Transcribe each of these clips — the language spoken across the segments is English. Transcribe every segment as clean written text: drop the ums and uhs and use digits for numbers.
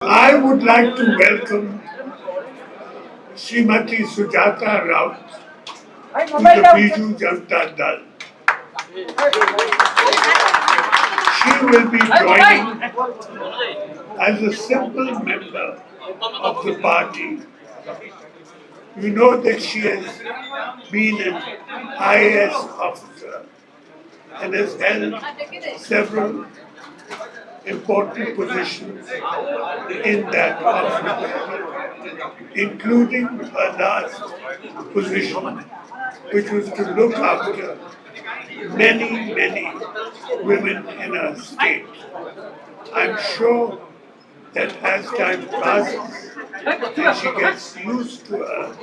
I would like to welcome Srimati Sujata Rao to the Biju Janata Dal. She will be joining as a simple member of the party. You know that she has been an IAS officer and has held several important positions in that office, including her last position, which was to look after many women in our state. I'm sure that as time passes and she gets used to her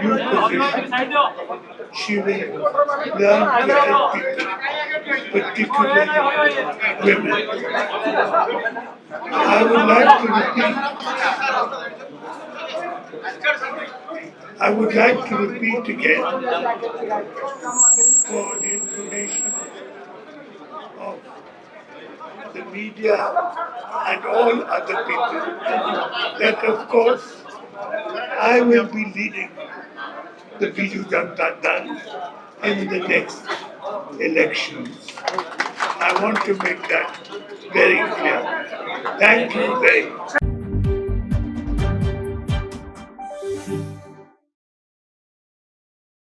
new position, she will learn to help people, particularly women. I would like to repeat again for the information of the media and all other people that of course I will be leading the Biju Janata Dal in the next elections. I want to make that very clear. Thank you very much.